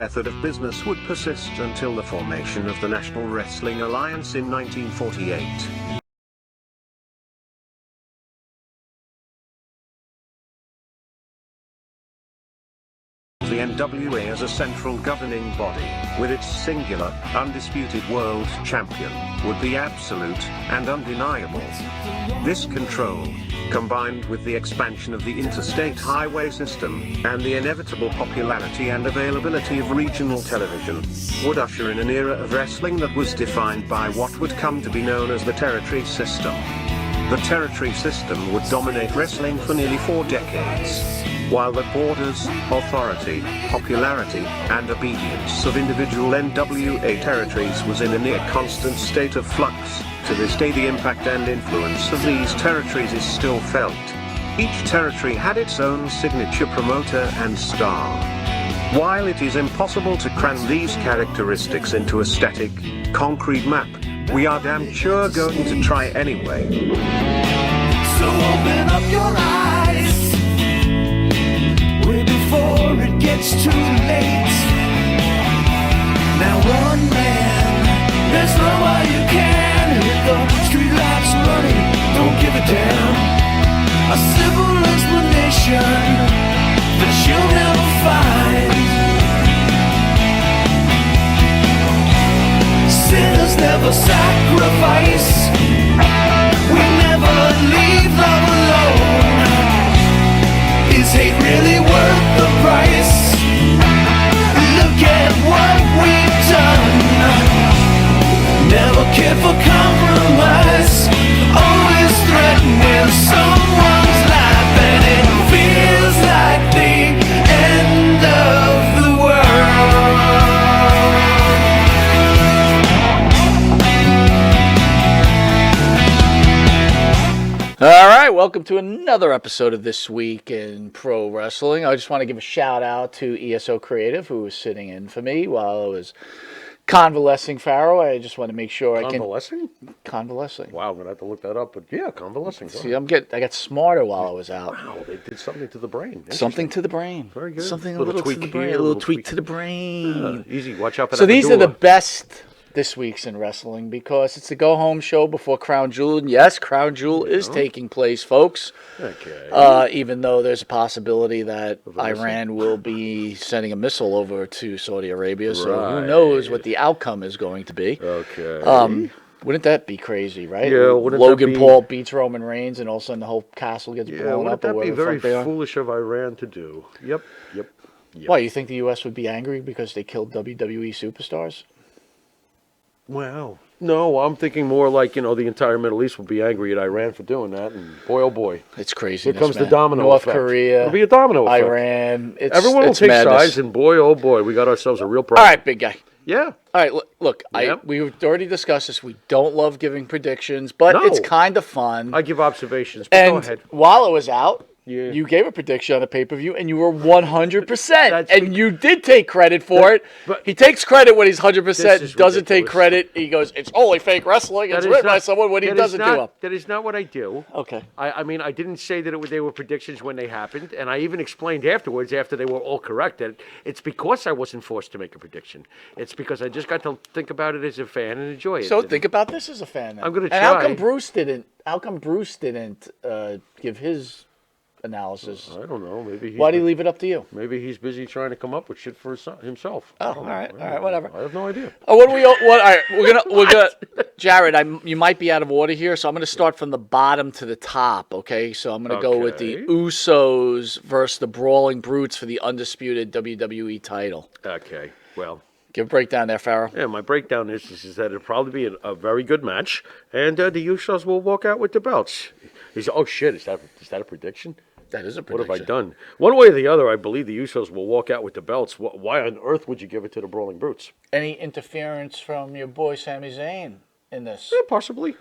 method of business would persist until the formation of the National Wrestling Alliance in 1948. The NWA as a central governing body, with its singular, undisputed world champion, would be absolute and undeniable. This control, combined with the expansion of the interstate highway system, and the inevitable popularity and availability of regional television, would usher in an era of wrestling that was defined by what would come to be known as the territory system. The territory system would dominate wrestling for nearly 4 decades. While the borders, authority, popularity, and obedience of individual NWA territories was in a near constant state of flux, to this day the impact and influence of these territories is still felt. Each territory had its own signature promoter and star. While it is impossible to cram these characteristics into a static, concrete map, we are damn sure going to try anyway. So open up your eyes before it gets too late. Now one man, there's no way you can hit the streetlights running, don't give a damn. A simple explanation that you'll never find. Sinners never sacrifice, we never leave love alone. Is hate really worth the price? Look at what we've done. Never care for compromise. Always threatening someone's life, and it feels like the end of the world. All right, welcome to another episode of This Week in Pro Wrestling. I just want to give a shout out to ESO Creative, who was sitting in for me while I was convalescing Pharaoh. I just want to make sure Convalescing? Convalescing. Wow, I'm gonna have to look that up. But yeah, convalescing. See, I got smarter while I was out. Wow, they did something to the brain. Something to the brain. Very good. Something a Little little tweak to the brain. here, A little little tweak tweak to the brain. Easy. Watch out for that. So these are the medulla. best This Week's in Wrestling because it's a go-home show before Crown Jewel. And yes, Crown Jewel is taking place, folks. Okay. Even though there's a possibility that Iran will be sending a missile over to Saudi Arabia. So who knows what the outcome is going to be. Okay. Wouldn't that be crazy, right? Yeah, wouldn't Logan that be... Paul beats Roman Reigns and all of a sudden the whole castle gets blown wouldn't up. Or that be whatever very the fuck they are. foolish of Iran to do? Yep. Why, you think the U.S. would be angry because they killed WWE superstars? Wow. No, I'm thinking more like, the entire Middle East will be angry at Iran for doing that, and boy, oh boy. It's crazy. Here comes the domino North effect. Korea, It'll be a domino effect. Iran. Everyone will take sides, and boy, oh boy, we got ourselves a real problem. All right, big guy. Yeah. All right, look, Yep. we've already discussed this. We don't love giving predictions, but No. it's kind of fun. I give observations, but go And ahead. while it was out, Yeah. you gave a prediction on a pay-per-view, and you were 100%. That's And you did take credit for it. but- He takes credit when he's This 100%, is doesn't take ridiculous. credit. He goes, it's only fake wrestling. It's That is written by not- someone when he that is doesn't not- do them. That is not what I do. Okay. I mean, I didn't say that they were predictions when they happened, and I even explained afterwards, after they were all correct, that it's because I wasn't forced to make a prediction. It's because I just got to think about it as a fan and enjoy it. So And think about this as a fan. Then. I'm gonna And how try. come Bruce didn't? How come Bruce didn't give his analysis? I don't know. Why do you leave it up to you? Maybe he's busy trying to come up with shit for himself. Oh, I don't know. all right, whatever. I have no idea. Oh, what do we? What? All right, we're gonna. Jared, you might be out of order here, so I'm gonna start from the bottom to the top. Okay, so I'm gonna go with the Okay. Usos versus the Brawling Brutes for the undisputed WWE title. Okay, well. Give a breakdown there, Pharaoh. Yeah, my breakdown is that it'll probably be a very good match, and the Usos will walk out with the belts. Oh shit! Is that a prediction? That is a What prediction. have I done? One way or the other, I believe the Usos will walk out with the belts. Why on earth would you give it to the Brawling Brutes? Any interference from your boy Sami Zayn in this? Yeah, possibly.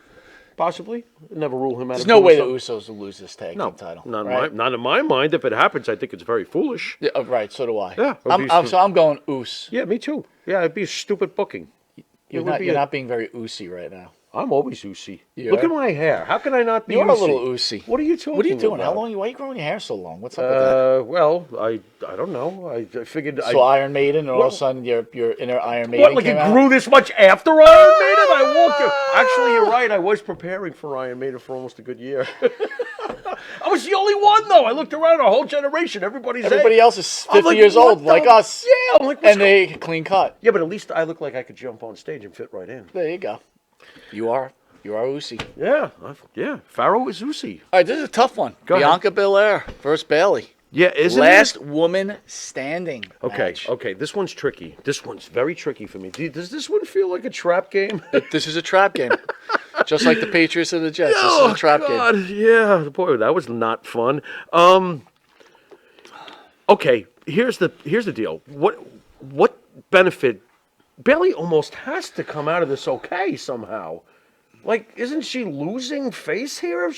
Never rule him out. There's of no doing way the something. Usos will lose this tag No, team title. not in my mind. If it happens, I think it's very foolish. Yeah, right, so do I. Yeah, I'm going Oos. Yeah, me too. Yeah, it'd be a stupid booking. You're not being very oosy right now. I'm always oozy. You Look are? at my hair. How can I not be You're oozy? a little oozy. What are you talking What are you doing? about? Why are you growing your hair so long? What's up with that? Well, I don't know. I figured. So Iron Maiden, and all of Well- a sudden your inner Iron Maiden What, like came it out? grew this much after Iron Maiden? I walked it. Actually, you're right. I was preparing for Iron Maiden for almost a good year. I was the only one, though. I looked around our whole generation. Everybody else is I'm 50 like, years what old, the- like us. Yeah, I'm like, what's And they clean cut. Yeah, but at least I look like I could jump on stage and fit right in. There you go. You are oozy. Yeah, Pharaoh is oozy. All right, this is a tough one. Go ahead. Bianca Belair versus Bailey. Yeah, isn't Last it? woman standing. Okay, match. okay. This one's tricky. This one's very tricky for me. Does this one feel like a trap game? This is a trap game. Just like the Patriots and the Jets. This is a trap game. Yeah, boy, that was not fun. Okay, here's the deal. What benefit? Bailey almost has to come out of this okay somehow. Like, isn't she losing face here? If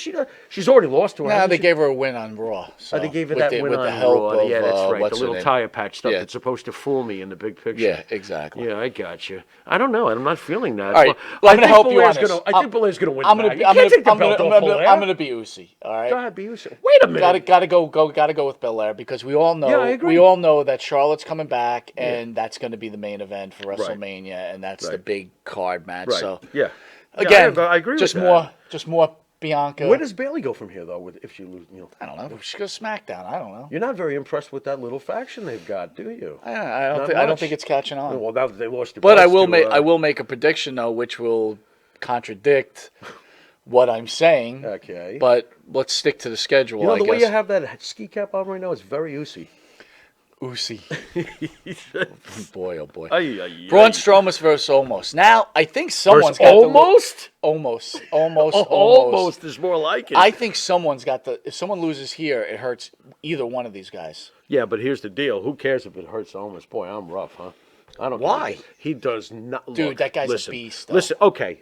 she's already lost to her. Nah, hasn't they she? gave her a win on Raw. So, They gave her with that the, win with on the help Raw. of, Yeah, that's right. what's The her little name? tire patch stuff Yeah. that's supposed to fool me in the big picture. Yeah, exactly. Yeah, I got you. I don't know. I'm not feeling that. All right, Well, I'm going to help you on this. I think Belair's going to win. I'm going going to. to. You can't take the belt off Belair. I'm going to be oozy. All right. Go ahead, be you. Wait a minute. Gotta go with Belair because we all know. Yeah, I agree. We all know that Charlotte's coming back, and that's going to be the main event for Right. WrestleMania, and that's the Right. big card match. Right. So Yeah. again, Yeah, I agree just with more, that. just more Bianca. Where does Bailey go from here, though? If she loses, I don't know. She goes SmackDown. I don't know. You're not very impressed with that little faction they've got, do you? I don't. Not I don't much. think it's catching on. Well, now that they lost, But I will make. I will make a prediction though, which will contradict what I'm saying. Okay. But let's stick to the schedule. You know I the way guess. you have that ski cap on right now is very oozy. Oozy. Boy, oh boy. Ay, ay, Braun ay. Strowman versus Omos. Now, I think someone's Versus got almost. almost. Almost is more like it. I think someone's got the. If someone loses here, it hurts either one of these guys. Yeah, but here's the deal. Who cares if it hurts almost? Boy, I'm rough, huh? I don't. Why? care. He does not. Dude, look, that guy's a listen, beast, though. Listen. Okay.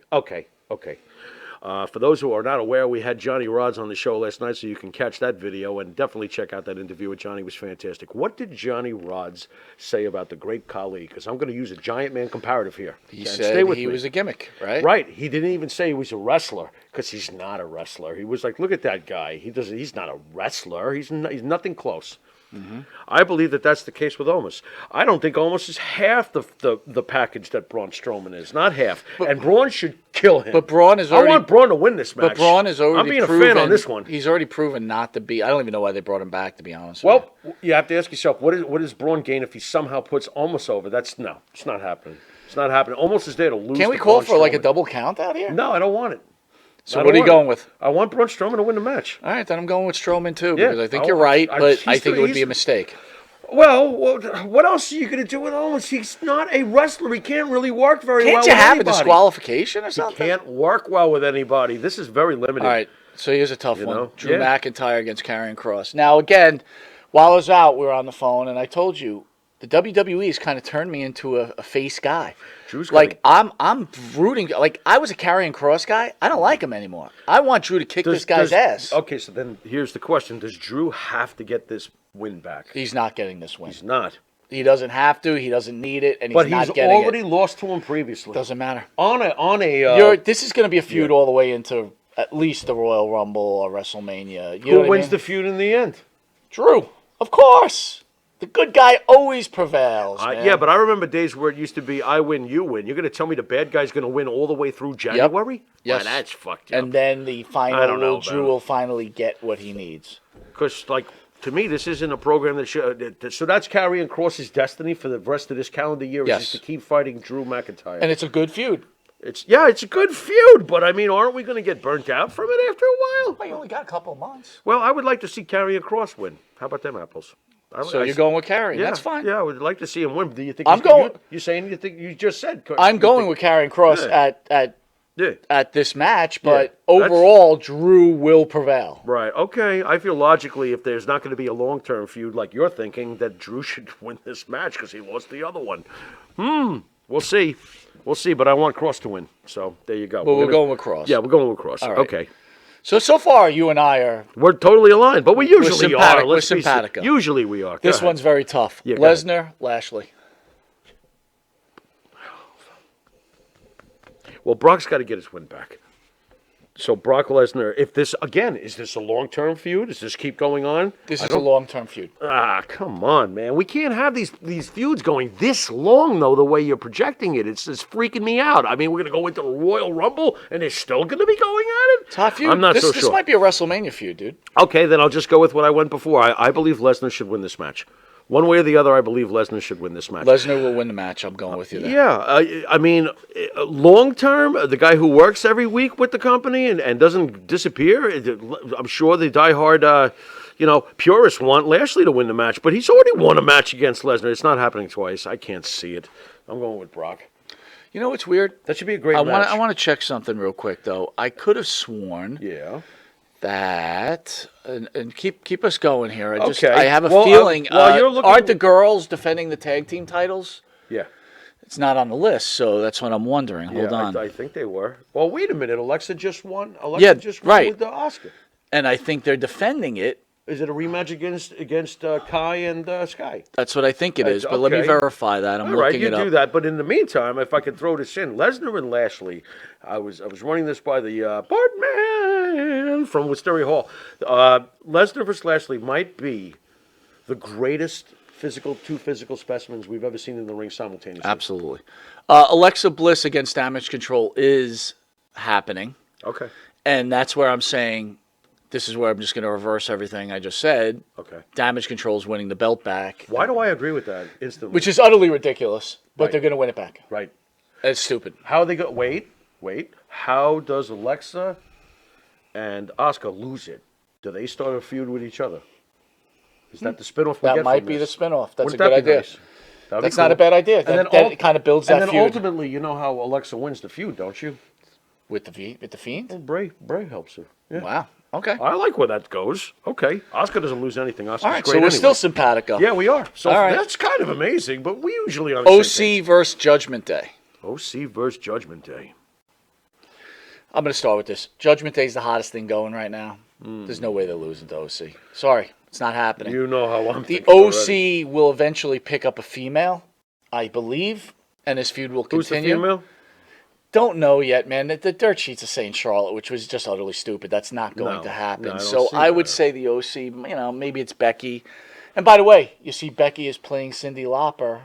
For those who are not aware, we had Johnny Rods on the show last night, so you can catch that video and definitely check out that interview with Johnny. It was fantastic. What did Johnny Rods say about the great Khali? Because I'm going to use a giant man comparative here. He And said stay with he me. was a gimmick, right? Right. He didn't even say he was a wrestler because he's not a wrestler. He was like, look at that guy. He's not a wrestler. He's nothing close. Mm-hmm. I believe that that's the case with Omos. I don't think Omos is half the package that Braun Strowman is. Not half. And Braun should kill him. But Braun is already. I want Braun to win this match. But Braun is already. I'm being proven, a fan on this one. He's already proven not to be. I don't even know why they brought him back. To be honest. With Well, you have to ask yourself, what does Braun gain if he somehow puts Omos over? It's not happening. It's not happening. Omos is there to lose. Can we to call Braun for like a Strowman. double count out here? No, I don't want it. So I what are don't you want going it. with? I want Braun Strowman to win the match. All right, then I'm going with Strowman too Yeah, because I think I- you're right, I- but he's I think it would be he's- a mistake. Well, what else are you going to do with Owens? He's not a wrestler. He can't really work very well Can't you with have a anybody. disqualification or He something? can't work well with anybody. This is very limited. All right, so here's a tough one. know? Drew Yeah. McIntyre against Karrion Kross. Now, again, while I was out, we were on the phone, and I told you, the WWE has kind of turned me into a face guy. Drew's Like, gotta- I'm rooting. Like, I was a Karrion Kross guy. I don't like him anymore. I want Drew to kick this guy's ass. Okay, so then here's the question. Does Drew have to get this win back? He's not getting this win. He's not. He doesn't have to. He doesn't need it, and he's But not he's getting already it. lost to him previously. Doesn't matter. On a This is going to be a feud yeah. all the way into at least the Royal Rumble or WrestleMania. You know who what I wins mean? the feud in the end? Drew, of course. The good guy always prevails. Man. Yeah, but I remember days where it used to be I win, you win. You're going to tell me the bad guy's going to win all the way through January? Yes. Why, that's fucked up. And then the I don't know, Drew man. will finally get what he needs. Because, like, to me, this isn't a program that should. So that's Karrion Kross's destiny for the rest of this calendar year. Yes. Is just to keep fighting Drew McIntyre. And it's a good feud. It's a good feud, but I mean, aren't we going to get burnt out from it after a while? Well, you only got a couple of months. Well, I would like to see Karrion Kross win. How about them apples? So you're going with Karrion. Yeah, That's fine. Yeah, I would like to see him win. Do you think I'm he's gonna- going- You're saying you think you just said? I'm going with Karrion Kross Yeah. Yeah. at this match, but Yeah, that's- overall, Drew will prevail. Right. Okay. I feel logically, if there's not going to be a long-term feud like you're thinking, that Drew should win this match because he lost the other one. We'll see. We'll see. But I want Kross to win. So there you go. But we're going with Kross. Yeah, we're going with Kross. right. Okay. So far, you and I are. We're totally aligned, but we usually sympathetic- are. we're Let's face it. simpatico. Usually we are. Go This ahead. one's very tough. Yeah, go ahead. Lesnar, Lashley. Well, Brock's got to get his win back. So Brock Lesnar, if this again, is this a long-term feud? Does this keep going on? This is a long-term feud. Come on, man. We can't have these feuds going this long, though, the way you're projecting it. It's just freaking me out. I mean, we're going to go into the Royal Rumble, and they're still going to be going at it? It's a hot feud. I'm not so This sure. might be a WrestleMania feud, dude. Okay, then I'll just go with what I went before. I believe Lesnar should win this match. One way or the other, I believe Lesnar should win this match. Lesnar will win the match. I'm going with you there. Yeah, I mean, long term, the guy who works every week with the company and doesn't disappear, I'm sure the diehard, purists want Lashley to win the match, but he's already won a match against Lesnar. It's not happening twice. I can't see it. I'm going with Brock. You know what's weird? That should be a great match. I want to check something real quick, though. I could have sworn that, and keep us going here. I have a feeling. Aren't the girls defending the tag team titles? Yeah. It's not on the list, so that's what I'm wondering. Hold on. I think they were. Well, wait a minute. Alexa just won. Alexa just won with the Oscar. And I think they're defending it. Is it a rematch against Kai and Sky? That's what I think it is, but let me verify that. I'm looking it up. You do that. But in the meantime, if I could throw this in, Lesnar and Lashley, I was running this by the Bartman from Wisteria Hall. Lesnar versus Lashley might be the greatest two physical specimens we've ever seen in the ring simultaneously. Absolutely. Alexa Bliss against Damage Control is happening. Okay. And that's where I'm saying, this is where I'm just going to reverse everything I just said. Okay. Damage Control is winning the belt back. Why do I agree with that instantly? Which is utterly ridiculous, but they're going to win it back. Right. It's stupid. How are they go? Wait. How does Alexa and Asuka lose it? Do they start a feud with each other? Is that the spinoff? That might be the spinoff. That's Wouldn't a good that be idea. Nice? That's not a bad idea. That kind of builds that feud. And then ultimately, you know how Alexa wins the feud, don't you? With the Fiend? Well, Bray helps her. Yeah. Wow. Okay. I like where that goes. Okay. Asuka doesn't lose anything. Asuka's All right, great so we're anyway. still simpatico. Yeah, we are. So all right. That's kind of amazing, but we usually on the same OC versus Judgment Day. OC versus Judgment Day. I'm going to start with this. Judgment Day is the hottest thing going right now. There's no way they're losing to OC. Sorry, it's not happening. You know how I'm The thinking OC already. will eventually pick up a female, I believe, and this feud will continue. Who's the female? Don't know yet, man. The dirt sheets are saying Charlotte, which was just utterly stupid. That's not going to happen. I So don't see I would that. say the OC, maybe it's Becky. And by the way, you see Becky is playing Cyndi Lauper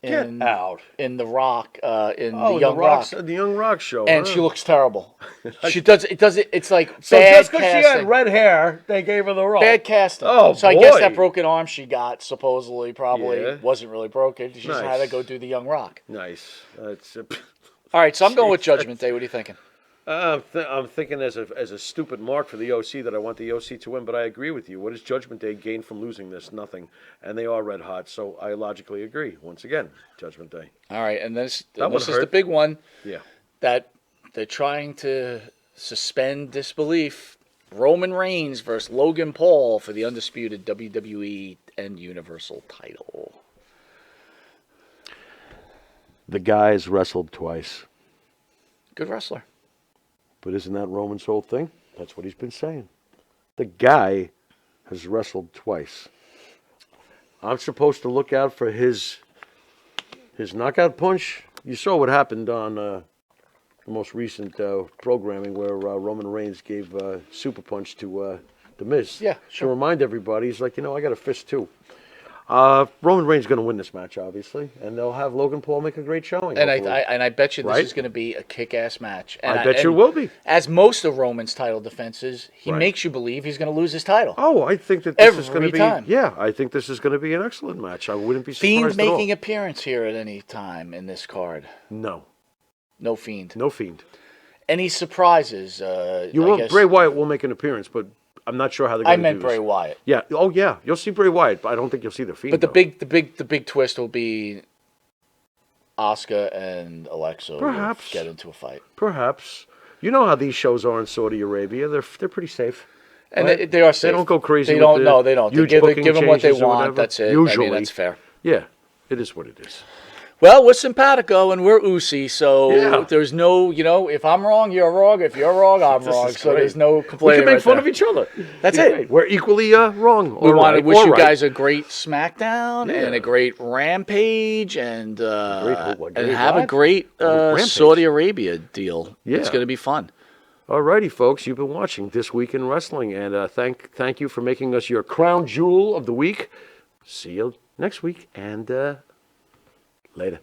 in The Rock, in the Young Rock. The Young Rock show. And she looks terrible. It's like So bad just because she had casting. red hair, they gave her the role. Bad casting. Oh, so I guess boy. that broken arm she got supposedly probably Yeah. wasn't really broken. She just Nice. had to go do the Young Rock. Nice. That's. All right, so I'm going with Judgment Day. What are you thinking? I'm thinking as a stupid mark for the OC that I want the OC to win, but I agree with you. What does Judgment Day gain from losing this? Nothing. And they are red hot, so I logically agree. Once again, Judgment Day. All right, and this one is the hurt. big one. Yeah. That they're trying to suspend disbelief. Roman Reigns versus Logan Paul for the undisputed WWE and Universal title. The guy's wrestled twice. Good wrestler. But isn't that Roman's whole thing? That's what he's been saying. The guy has wrestled twice. I'm supposed to look out for his knockout punch. You saw what happened on the most recent programming where Roman Reigns gave super punch to The Miz. Yeah, sure. To remind everybody, he's like, I got a fist too. Roman Reigns is going to win this match, obviously, and they'll have Logan Paul make a great showing. And hopefully. I bet you this Right? is going to be a kick-ass match. And I bet you it will be. As most of Roman's title defenses, he Right. makes you believe he's going to lose his title. Oh, I think that this is going to Every be. time. Yeah, I think this is going to be an excellent match. I wouldn't be surprised Fiend at making all. appearance here at any time in this card. No, No Fiend. no Fiend. Any surprises? Bray Wyatt will make an appearance, but I'm not sure how they're I going to meant do this. Bray Wyatt. Yeah. Oh, yeah. You'll see Bray Wyatt, but I don't think you'll see the Fiend. But though. the big twist will be Asuka and Alexa will Perhaps. get into a fight. Perhaps. You know how these shows are in Saudi Arabia. They're pretty safe. And Right? they are safe. They don't go crazy. They with don't. the No, they don't. They huge give booking them what they changes or want. whatever. That's it. Usually, I mean, that's fair. Yeah, it is what it is. Well, we're simpatico and we're Usi, so Yeah. there's no, if I'm wrong, you're wrong. If you're wrong, I'm wrong. is So great. there's no We complaining. can make fun there. of each other. That's It's it. great. We're equally wrong. We want to wish you right. guys a great SmackDown Yeah. and a great Rampage and have a what? great Rampage. Saudi Arabia deal. Yeah. It's going to be fun. Alrighty, folks, you've been watching This Week in Wrestling, and thank you for making us your crown jewel of the week. See you next week, and later.